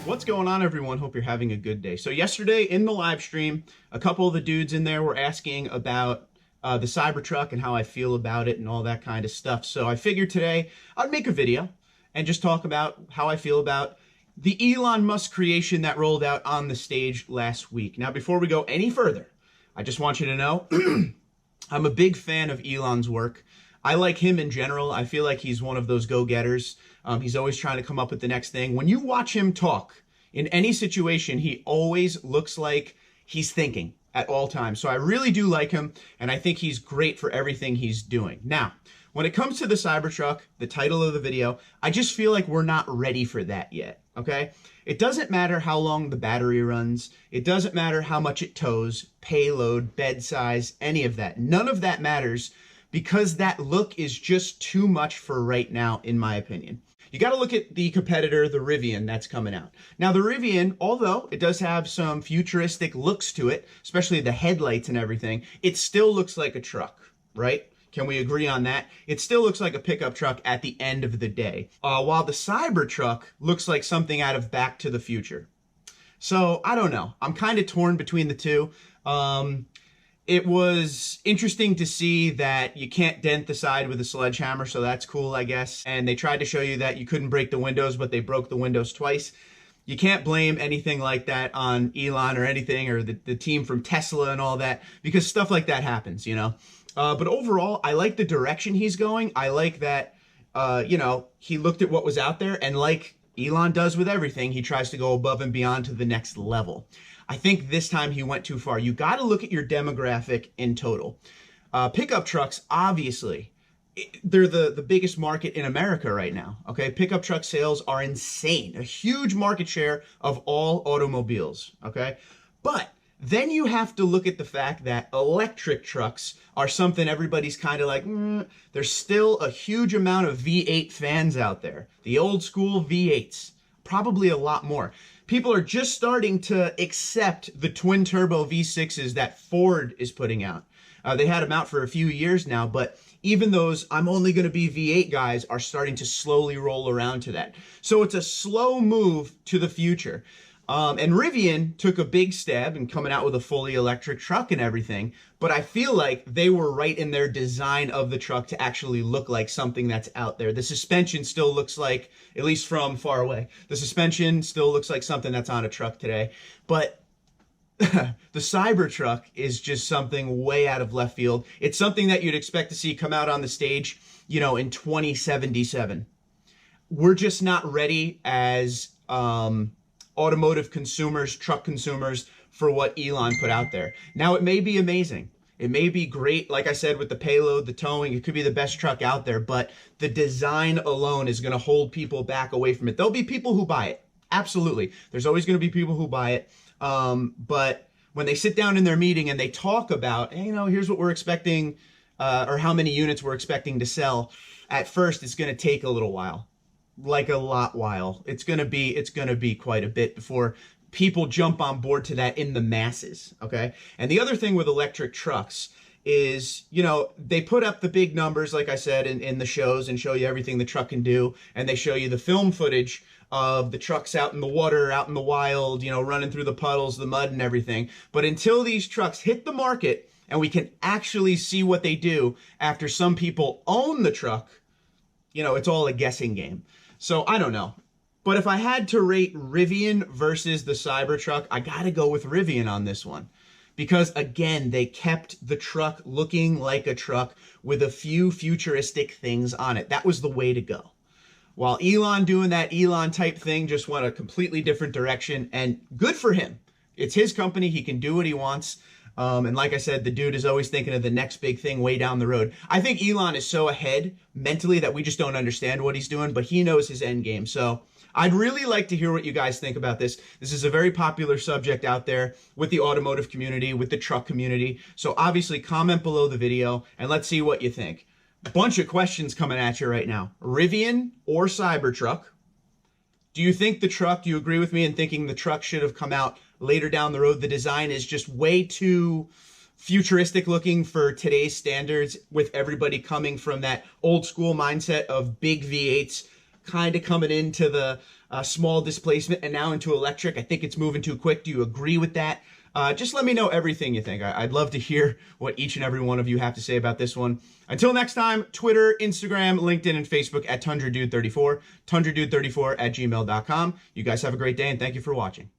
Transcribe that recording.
What's going on, everyone? Hope you're having a good day. So yesterday in the live stream, a couple of the dudes in there were asking about the Cybertruck and how I feel about it and all that kind of stuff. So I figured today I'd make a video and just talk about how I feel about the Elon Musk creation that rolled out on the stage last week. Now, before we go any further, I just want you to know I'm a big fan of Elon's work. I like him in general. I feel like he's one of those go-getters. He's always trying to come up with the next thing. When you watch him talk in any situation, he always looks like he's thinking at all times. So I really do like him, and I think he's great for everything he's doing. Now, when it comes to the Cybertruck, the title of the video, I just feel like we're not ready for that yet, okay? It doesn't matter how long the battery runs. It doesn't matter how much it tows, payload, bed size, any of that. None of that matters because that look is just too much for right now, in my opinion. You got to look at the competitor, the Rivian, that's coming out. Now, the Rivian, although it does have some futuristic looks to it, especially the headlights and everything, it still looks like a truck, right? Can we agree on that? It still looks like a pickup truck at the end of the day, while the Cybertruck looks like something out of Back to the Future. So, I don't know. I'm kind of torn between the two. It was interesting to see that you can't dent the side with a sledgehammer, so that's cool, I guess. And they tried to show you that you couldn't break the windows, but they broke the windows twice. You can't blame anything like that on Elon or anything, or the team from Tesla and all that, because stuff like that happens, you know? But overall, I like the direction he's going. I like that, he looked at what was out there, and like Elon does with everything, he tries to go above and beyond to the next level. I think this time he went too far. You got to look at your demographic in total. Pickup trucks, obviously, they're the biggest market in America right now, okay? Pickup truck sales are insane, a huge market share of all automobiles, okay? But then you have to look at the fact that electric trucks are something everybody's kind of like, there's still a huge amount of V8 fans out there. The old school V8s, probably a lot more. People are just starting to accept the twin turbo V6s that Ford is putting out. They had them out for a few years now, but even those I'm only going to be V8 guys are starting to slowly roll around to that. So it's a slow move to the future. And Rivian took a big stab in coming out with a fully electric truck and everything, but I feel like they were right in their design of the truck to actually look like something that's out there. The suspension still looks like, at least from far away, the suspension still looks like something that's on a truck today, but the Cybertruck is just something way out of left field. It's something that you'd expect to see come out on the stage, you know, in 2077. We're just not ready as automotive consumers, truck consumers, for what Elon put out there. Now, it may be amazing. It may be great, like I said, with the payload, the towing. It could be the best truck out there, but the design alone is going to hold people back away from it. There'll be people who buy it. Absolutely. There's always going to be people who buy it. But when they sit down in their meeting and they talk about, hey, you know, here's what we're expecting, or how many units we're expecting to sell, at first it's going to take a little while. Like a lot while. It's gonna be quite a bit before people jump on board to that in the masses, okay? And the other thing with electric trucks is, you know, they put up the big numbers, like I said, in the shows and show you everything the truck can do, and they show you the film footage of the trucks out in the water, out in the wild, you know, running through the puddles, the mud and everything. But until these trucks hit the market and we can actually see what they do after some people own the truck, you know, it's all a guessing game. So I don't know. But if I had to rate Rivian versus the Cybertruck, I got to go with Rivian on this one. Because again, they kept the truck looking like a truck with a few futuristic things on it. That was the way to go. While Elon doing that Elon type thing just went a completely different direction, and good for him. It's his company. He can do what he wants. And like I said, the dude is always thinking of the next big thing way down the road. I think Elon is so ahead mentally that we just don't understand what he's doing, but he knows his end game. So I'd really like to hear what you guys think about this. This is a very popular subject out there with the automotive community, with the truck community. So obviously comment below the video and let's see what you think. Bunch of questions coming at you right now. Rivian or Cybertruck? Do you think the truck, do you agree with me in thinking the truck should have come out later down the road? The design is just way too futuristic looking for today's standards, with everybody coming from that old school mindset of big V8s, kind of coming into the small displacement and now into electric. I think it's moving too quick. Do you agree with that? Just let me know everything you think. I'd love to hear what each and every one of you have to say about this one. Until next time, Twitter, Instagram, LinkedIn, and Facebook at TundraDude34, TundraDude34 at gmail.com. You guys have a great day, and thank you for watching.